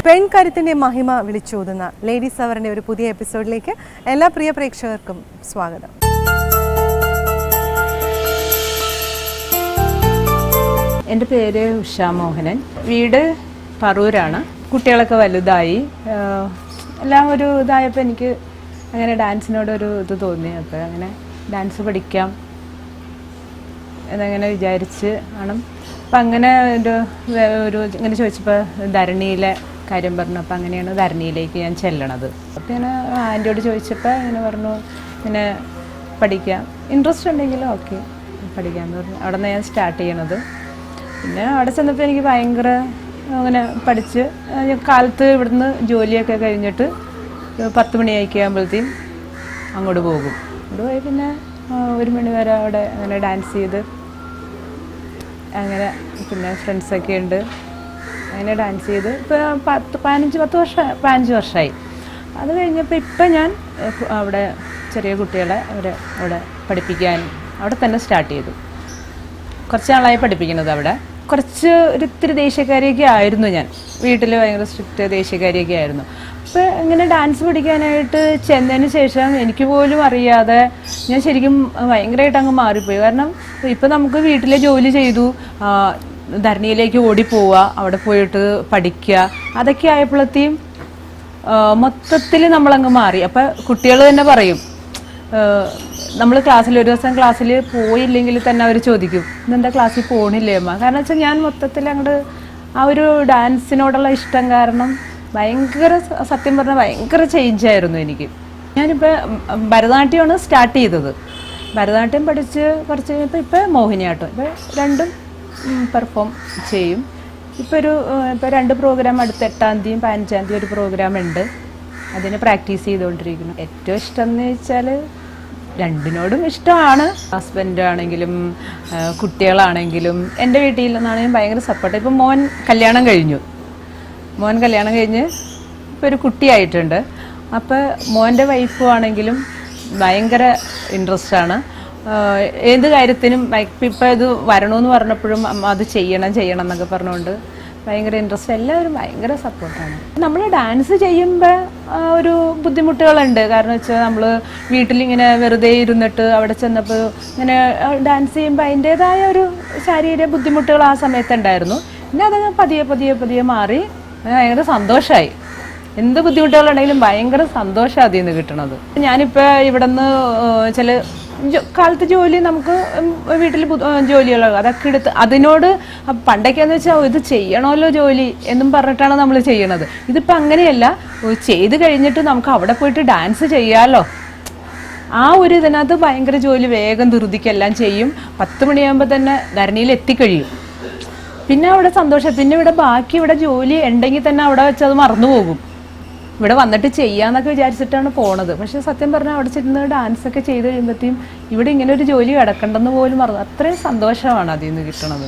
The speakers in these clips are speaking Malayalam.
പെൺകരുത്തിന്റെ മഹിമ വിളിച്ചോതുന്ന ലേഡീസ് അവറിന്റെ ഒരു പുതിയ എപ്പിസോഡിലേക്ക് എല്ലാ പ്രിയ പ്രേക്ഷകർക്കും സ്വാഗതം. എൻ്റെ പേര് ഉഷാ മോഹനൻ. വീട് പറൂരാണ്. കുട്ടികളൊക്കെ വലുതായി, എല്ലാം ഒരു ഇതായപ്പോൾ എനിക്ക് അങ്ങനെ ഡാൻസിനോടൊരു ഇത് തോന്നി. അപ്പോൾ അങ്ങനെ ഡാൻസ് പഠിക്കാം എന്നങ്ങനെ വിചാരിച്ച് ആണ്. അപ്പം അങ്ങനെ ഒരു ഇങ്ങനെ ചോദിച്ചപ്പോൾ ധരണിയിലെ കാര്യം പറഞ്ഞു. അപ്പം അങ്ങനെയാണ് ധരണിയിലേക്ക് ഞാൻ ചെല്ലണത്. അപ്പം ഞാൻ ആൻറ്റിയോട് ചോദിച്ചപ്പോൾ ഇങ്ങനെ പറഞ്ഞു, ഇങ്ങനെ പഠിക്കാം, ഇൻട്രസ്റ്റ് ഉണ്ടെങ്കിൽ ഓക്കെ പഠിക്കാമെന്ന് പറഞ്ഞു. അവിടെ നിന്ന് ഞാൻ സ്റ്റാർട്ട് ചെയ്യണത്. പിന്നെ അവിടെ ചെന്നപ്പോൾ എനിക്ക് ഭയങ്കര അങ്ങനെ പഠിച്ച് കാലത്ത് ഇവിടുന്ന് ജോലിയൊക്കെ കഴിഞ്ഞിട്ട് 10 മണിയായിക്കുമ്പോഴത്തേക്കും അങ്ങോട്ട് പോകും. അങ്ങോട്ട് പോയി പിന്നെ 1 മണി വരെ അവിടെ അങ്ങനെ ഡാൻസ് ചെയ്ത് അങ്ങനെ പിന്നെ ഫ്രണ്ട്സൊക്കെ ഉണ്ട്. അങ്ങനെ ഡാൻസ് ചെയ്ത് ഇപ്പോൾ 15 വർഷമായി. അത് കഴിഞ്ഞപ്പോൾ ഇപ്പം ഞാൻ അവിടെ ചെറിയ കുട്ടികളെ അവിടെ പഠിപ്പിക്കാൻ അവിടെ തന്നെ സ്റ്റാർട്ട് ചെയ്തു. കുറച്ച് നാളായി പഠിപ്പിക്കുന്നത്. അവിടെ കുറച്ച് ഒരിത്തിരി ദേഷ്യക്കാരിയൊക്കെ ആയിരുന്നു ഞാൻ. വീട്ടിൽ ഭയങ്കര സ്ട്രിക്റ്റ് ദേഷ്യക്കാരിയൊക്കെ ആയിരുന്നു. അപ്പോൾ ഇങ്ങനെ ഡാൻസ് പഠിക്കാനായിട്ട് ചെന്നതിന് ശേഷം എനിക്ക് പോലും അറിയാതെ ഞാൻ ശരിക്കും ഭയങ്കരമായിട്ട് അങ്ങ് മാറിപ്പോയി. കാരണം ഇപ്പം നമുക്ക് വീട്ടിലെ ജോലി ചെയ്തു, ധരണിയിലേക്ക് ഓടിപ്പോവുക, അവിടെ പോയിട്ട് പഠിക്കുക, അതൊക്കെ ആയപ്പോഴത്തേക്കും മൊത്തത്തിൽ നമ്മളങ്ങ് മാറി. അപ്പം കുട്ടികൾ തന്നെ പറയും, നമ്മൾ ക്ലാസ്സിൽ ഒരു ദിവസം ക്ലാസ്സിൽ പോയില്ലെങ്കിൽ തന്നെ അവർ ചോദിക്കും, ഇന്നെന്താ ക്ലാസ്സിൽ പോകണില്ലേ അമ്മ? കാരണം വെച്ചാൽ ഞാൻ മൊത്തത്തിൽ അങ്ങോട്ട് ആ ഒരു ഡാൻസിനോടുള്ള ഇഷ്ടം കാരണം ഭയങ്കര, സത്യം പറഞ്ഞാൽ ഭയങ്കര ചേഞ്ചായിരുന്നു എനിക്ക്. ഞാനിപ്പോൾ ഭരതനാട്യമാണ് സ്റ്റാർട്ട് ചെയ്തത്. ഭരതനാട്യം പഠിച്ച് കുറച്ച് കഴിഞ്ഞപ്പോൾ ഇപ്പോൾ മോഹിനിയാട്ടം, ഇപ്പോൾ രണ്ടും പെർഫോം ചെയ്യും. ഇപ്പോൾ 2 പ്രോഗ്രാം അടുത്ത 8-ാം തീയതിയും 15-ാം തീയതി ഒരു പ്രോഗ്രാം ഉണ്ട്. അതിന് പ്രാക്ടീസ് ചെയ്തുകൊണ്ടിരിക്കുന്നു. ഏറ്റവും ഇഷ്ടം എന്ന് വെച്ചാൽ രണ്ടിനോടും ഇഷ്ടമാണ്. ഹസ്ബൻഡ് ആണെങ്കിലും കുട്ടികളാണെങ്കിലും എൻ്റെ വീട്ടിൽ നിന്നാണെങ്കിലും ഭയങ്കര സപ്പോർട്ട്. ഇപ്പം മോൻ കല്യാണം കഴിഞ്ഞ് ഇപ്പോൾ ഒരു കുട്ടിയായിട്ടുണ്ട്. അപ്പോൾ മോൻ്റെ വൈഫും ആണെങ്കിലും ഭയങ്കര ഇൻട്രസ്റ്റാണ് ഏത് കാര്യത്തിനും. ഇപ്പം ഇത് വരണമെന്ന് പറഞ്ഞപ്പോഴും അത് ചെയ്യണം എന്നൊക്കെ പറഞ്ഞുകൊണ്ട് ഭയങ്കര ഇൻട്രസ്റ്റ്. എല്ലാവരും ഭയങ്കര സപ്പോർട്ടാണ്. നമ്മൾ ഡാൻസ് ചെയ്യുമ്പോൾ ഒരു ബുദ്ധിമുട്ടുകളുണ്ട്. കാരണം വെച്ചാൽ നമ്മൾ വീട്ടിലിങ്ങനെ വെറുതെ ഇരുന്നിട്ട് അവിടെ ചെന്നപ്പോൾ ഇങ്ങനെ ഡാൻസ് ചെയ്യുമ്പോൾ അതിൻ്റേതായ ഒരു ശാരീരിക ബുദ്ധിമുട്ടുകൾ ആ സമയത്തുണ്ടായിരുന്നു. പിന്നെ അതങ്ങ് പതിയെ മാറി ഭയങ്കര സന്തോഷമായി. എന്ത് ബുദ്ധിമുട്ടുകളുണ്ടെങ്കിലും ഭയങ്കര സന്തോഷം അതിൽ നിന്ന് കിട്ടണത്. ഞാനിപ്പോൾ ഇവിടെ നിന്ന് ചില കാലത്ത് ജോലി, നമുക്ക് വീട്ടിൽ ജോലികളൊക്കെ അതൊക്കെ എടുത്ത് അതിനോട് പണ്ടൊക്കെയെന്ന് വെച്ചാൽ ഇത് ചെയ്യണമല്ലോ ജോലി എന്നും പറഞ്ഞിട്ടാണ് നമ്മൾ ചെയ്യണത്. ഇതിപ്പോൾ അങ്ങനെയല്ല, ചെയ്ത് കഴിഞ്ഞിട്ട് നമുക്ക് അവിടെ പോയിട്ട് ഡാൻസ് ചെയ്യാമല്ലോ, ആ ഒരു ഇതിനകത്ത് ഭയങ്കര ജോലി വേഗം ധൃതിക്കെല്ലാം ചെയ്യും. 10 മണിയാകുമ്പോൾ തന്നെ ധരണിയിൽ എത്തിക്കഴിയും. പിന്നെ അവിടെ സന്തോഷം. പിന്നെ ഇവിടെ ജോലി ഉണ്ടെങ്കിൽ തന്നെ അവിടെ വെച്ച് അത് മറന്നു പോകും. ഇവിടെ വന്നിട്ട് ചെയ്യാന്നൊക്കെ വിചാരിച്ചിട്ടാണ് പോണത്. പക്ഷെ സത്യം പറഞ്ഞാൽ അവിടെ ചെന്ന് ഡാൻസൊക്കെ ചെയ്ത് കഴിയുമ്പോഴത്തേക്കും ഇവിടെ ഇങ്ങനെ ഒരു ജോലി കിടക്കണ്ടെന്ന് പോലും മറന്നു. അത്രയും സന്തോഷമാണ് അതിൽ നിന്ന് കിട്ടണത്.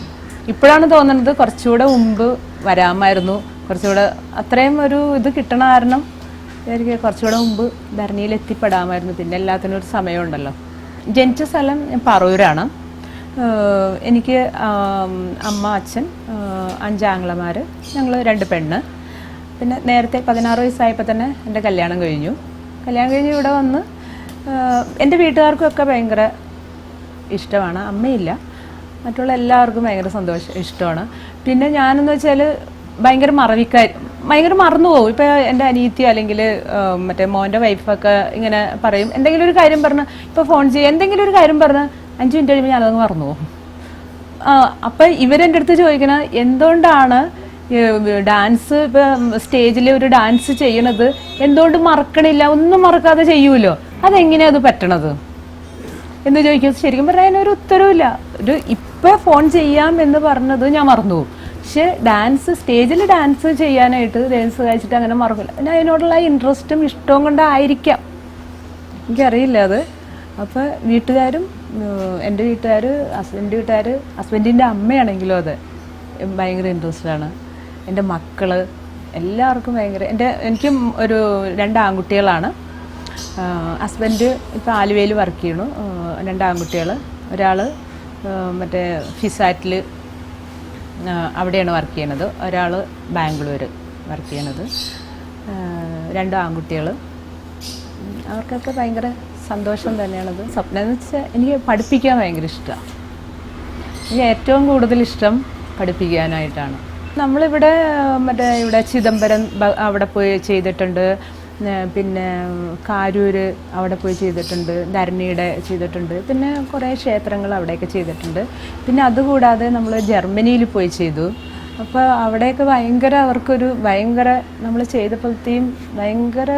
ഇപ്പോഴാണ് തോന്നുന്നത് കുറച്ചുകൂടെ മുമ്പ് വരാമായിരുന്നു, കുറച്ചുകൂടെ അത്രയും ഒരു ഇത് കിട്ടണ കാരണം എനിക്ക് കുറച്ചുകൂടെ മുമ്പ് ധരണിയിൽ എത്തിപ്പെടാമായിരുന്നു. പിന്നെ എല്ലാത്തിനും ഒരു സമയമുണ്ടല്ലോ. ജനിച്ച സ്ഥലം പറൂരാണ്. എനിക്ക് അമ്മ, അച്ഛൻ, 5 ആങ്ങളമാർ, ഞങ്ങൾ 2 പെണ്ണ്. പിന്നെ നേരത്തെ 16 വയസ്സായപ്പോൾ തന്നെ എൻ്റെ കല്യാണം കഴിഞ്ഞു. ഇവിടെ വന്ന് എൻ്റെ വീട്ടുകാർക്കൊക്കെ ഭയങ്കര ഇഷ്ടമാണ്. അമ്മയില്ല, മറ്റുള്ള എല്ലാവർക്കും ഭയങ്കര ഇഷ്ടമാണ്. പിന്നെ ഞാനെന്ന് വെച്ചാൽ ഭയങ്കര മറന്നു പോകും. ഇപ്പോൾ എൻ്റെ അനിയത്തി അല്ലെങ്കിൽ മറ്റേ മോൻ്റെ വൈഫൊക്കെ ഇങ്ങനെ പറയും, എന്തെങ്കിലും ഒരു കാര്യം പറഞ്ഞ് ഇപ്പോൾ ഫോൺ ചെയ്യുക, എന്തെങ്കിലും ഒരു കാര്യം പറഞ്ഞ് 5 മിനിറ്റ് കഴിയുമ്പോൾ ഞാനതങ്ങ് മറന്നു പോകും. അപ്പം ഇവരെൻ്റെ അടുത്ത് ചോദിക്കണ എന്തുകൊണ്ടാണ് ഡാൻസ്, ഇപ്പം സ്റ്റേജിൽ ഒരു ഡാൻസ് ചെയ്യണത് എന്തുകൊണ്ട് മറക്കണില്ല, ഒന്നും മറക്കാതെ ചെയ്യൂലോ, അതെങ്ങനെയാണ് അത് പറ്റണത് എന്ന് ചോദിക്കും. ശരിക്കും പറഞ്ഞാൽ അതിനൊരു ഉത്തരവില്ല. ഇപ്പം ഫോൺ ചെയ്യാം എന്ന് പറഞ്ഞത് ഞാൻ മറന്നു പോകും. പക്ഷെ സ്റ്റേജിൽ ഡാൻസ് ചെയ്യാനായിട്ട് ഡാൻസ് കഴിച്ചിട്ട് അങ്ങനെ മറക്കില്ല. പിന്നെ അതിനോടുള്ള ഇൻട്രസ്റ്റും ഇഷ്ടവും കൊണ്ടായിരിക്കാം, എനിക്കറിയില്ല അത്. അപ്പോൾ വീട്ടുകാരും, എൻ്റെ വീട്ടുകാർ, ഹസ്ബൻഡിൻ്റെ അമ്മയാണെങ്കിലും അത് ഭയങ്കര ഇൻട്രസ്റ്റാണ്. എൻ്റെ മക്കൾ എല്ലാവർക്കും ഭയങ്കര. എനിക്കും 2 ആൺകുട്ടികളാണ്. ഹസ്ബൻഡ് ഇപ്പോൾ ആലുവയിൽ വർക്ക് ചെയ്യണു. 2 ആൺകുട്ടികൾ. ഒരാൾ ഫിസാറ്റിൽ അവിടെയാണ് വർക്ക് ചെയ്യണത്, ഒരാൾ ബാംഗ്ലൂർ. വർക്ക് ചെയ്യണത്. 2 ആൺകുട്ടികൾ. അവർക്കൊക്കെ ഭയങ്കര സന്തോഷം തന്നെയാണത്. സ്വപ്നം എന്ന് വെച്ചാൽ എനിക്ക് പഠിപ്പിക്കാൻ ഭയങ്കര ഇഷ്ടമാണ്. എനിക്ക് ഏറ്റവും കൂടുതൽ ഇഷ്ടം പഠിപ്പിക്കാനായിട്ടാണ്. നമ്മളിവിടെ ഇവിടെ ചിദംബരം അവിടെ പോയി ചെയ്തിട്ടുണ്ട്, പിന്നെ കാരൂര് അവിടെ പോയി ചെയ്തിട്ടുണ്ട്, ധരണിയുടെ ചെയ്തിട്ടുണ്ട്, പിന്നെ കുറേ ക്ഷേത്രങ്ങൾ അവിടെയൊക്കെ ചെയ്തിട്ടുണ്ട്. പിന്നെ അതുകൂടാതെ നമ്മൾ ജർമ്മനിയിൽ പോയി ചെയ്തു. അപ്പോൾ അവിടെയൊക്കെ ഭയങ്കര അവർക്കൊരു ഭയങ്കര നമ്മൾ ചെയ്തപ്പോഴത്തേയും ഭയങ്കര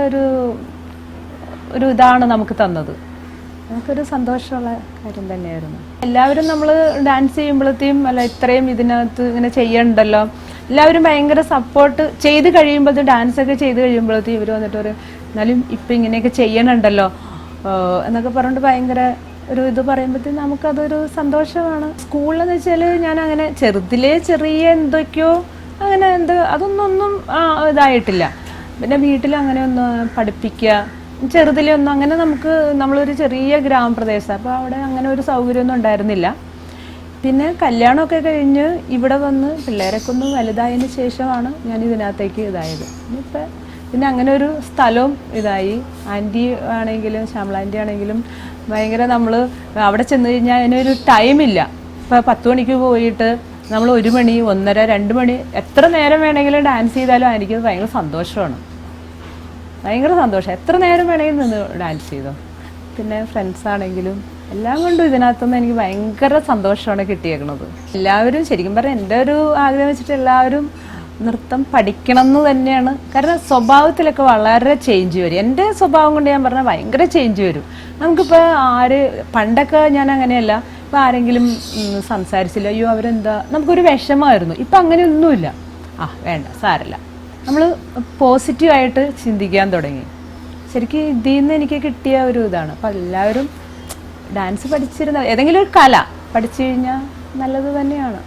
ഒരു ഇതാണ് നമുക്ക് തന്നത്. നമുക്കൊരു സന്തോഷമുള്ള കാര്യം തന്നെയായിരുന്നു. എല്ലാവരും നമ്മൾ ഡാൻസ് ചെയ്യുമ്പോഴത്തേയും അല്ല ഇത്രയും ഇതിനകത്ത് ഇങ്ങനെ ചെയ്യണ്ടല്ലോ, എല്ലാവരും ഭയങ്കര സപ്പോർട്ട് ചെയ്ത് കഴിയുമ്പോഴത്തേക്കും ഡാൻസൊക്കെ ചെയ്ത് കഴിയുമ്പോഴത്തേക്കും ഇവർ വന്നിട്ട് ഒരു എന്നാലും ഇപ്പം ഇങ്ങനെയൊക്കെ ചെയ്യണുണ്ടല്ലോ എന്നൊക്കെ പറഞ്ഞിട്ട് ഭയങ്കര ഇത് പറയുമ്പോഴത്തേക്കും നമുക്കതൊരു സന്തോഷമാണ്. സ്കൂളിലെന്ന് വെച്ചാൽ ഞാൻ അങ്ങനെ ചെറിയ എന്തൊക്കെയോ അങ്ങനെ അതൊന്നും ഇതായിട്ടില്ല. പിന്നെ വീട്ടിൽ അങ്ങനെ ഒന്ന് പഠിപ്പിക്കുക ചെറുതിലൊന്നും അങ്ങനെ നമ്മളൊരു ചെറിയ ഗ്രാമപ്രദേശം, അപ്പോൾ അവിടെ അങ്ങനെ ഒരു സൗകര്യമൊന്നും ഉണ്ടായിരുന്നില്ല. പിന്നെ കല്യാണമൊക്കെ കഴിഞ്ഞ് ഇവിടെ വന്ന് പിള്ളേരൊക്കെ ഒന്ന് വലുതായതിന് ശേഷമാണ് ഞാൻ ഇതിനകത്തേക്ക് ഇതായത്. ഇപ്പം പിന്നെ അങ്ങനെ ഒരു സ്ഥലവും ഇതായി. ആൻറ്റി ആണെങ്കിലും ശ്യാമള ആൻറ്റി ആണെങ്കിലും ഭയങ്കര നമ്മൾ അവിടെ ചെന്ന് കഴിഞ്ഞാൽ അതിനൊരു ടൈമില്ല. ഇപ്പോൾ 10 മണിക്ക് പോയിട്ട് നമ്മൾ 1 മണി 1:30 2 മണി എത്ര നേരം വേണമെങ്കിലും ഡാൻസ് ചെയ്താലും എനിക്കത് ഭയങ്കര സന്തോഷമാണ്. ഭയങ്കര സന്തോഷം. എത്ര നേരം വേണമെങ്കിലും നിന്ന് ഡാൻസ് ചെയ്തോ. പിന്നെ ഫ്രണ്ട്സ് ആണെങ്കിലും എല്ലാം കൊണ്ടും ഇതിനകത്തുനിന്ന് എനിക്ക് ഭയങ്കര സന്തോഷമാണ് കിട്ടിയേക്കുന്നത്. എല്ലാവരും ശരിക്കും പറഞ്ഞാൽ എൻ്റെ ഒരു ആഗ്രഹം വെച്ചിട്ട് എല്ലാവരും നൃത്തം പഠിക്കണം എന്ന് തന്നെയാണ്. കാരണം സ്വഭാവത്തിലൊക്കെ വളരെ ചേഞ്ച് വരും. എൻ്റെ സ്വഭാവം കൊണ്ട് ഞാൻ പറഞ്ഞാൽ ഭയങ്കര ചേഞ്ച് വരും. നമുക്കിപ്പോൾ പണ്ടൊക്കെ ഞാൻ അങ്ങനെയല്ല, ഇപ്പോൾ ആരെങ്കിലും സംസാരിച്ചില്ല, അയ്യോ അവരെന്താ, നമുക്കൊരു വിഷമമായിരുന്നു. ഇപ്പം അങ്ങനെയൊന്നുമില്ല. വേണ്ട സാരല്ല, നമ്മൾ പോസിറ്റീവായിട്ട് ചിന്തിക്കാൻ തുടങ്ങി. ശരിക്കും ഇതിൽ നിന്ന് എനിക്ക് കിട്ടിയ ഒരു ഇതാണ്. അപ്പം എല്ലാവരും ഡാൻസ് പഠിച്ചിരുന്ന ഏതെങ്കിലും ഒരു കല പഠിച്ചു കഴിഞ്ഞാൽ നല്ലത് തന്നെയാണ്.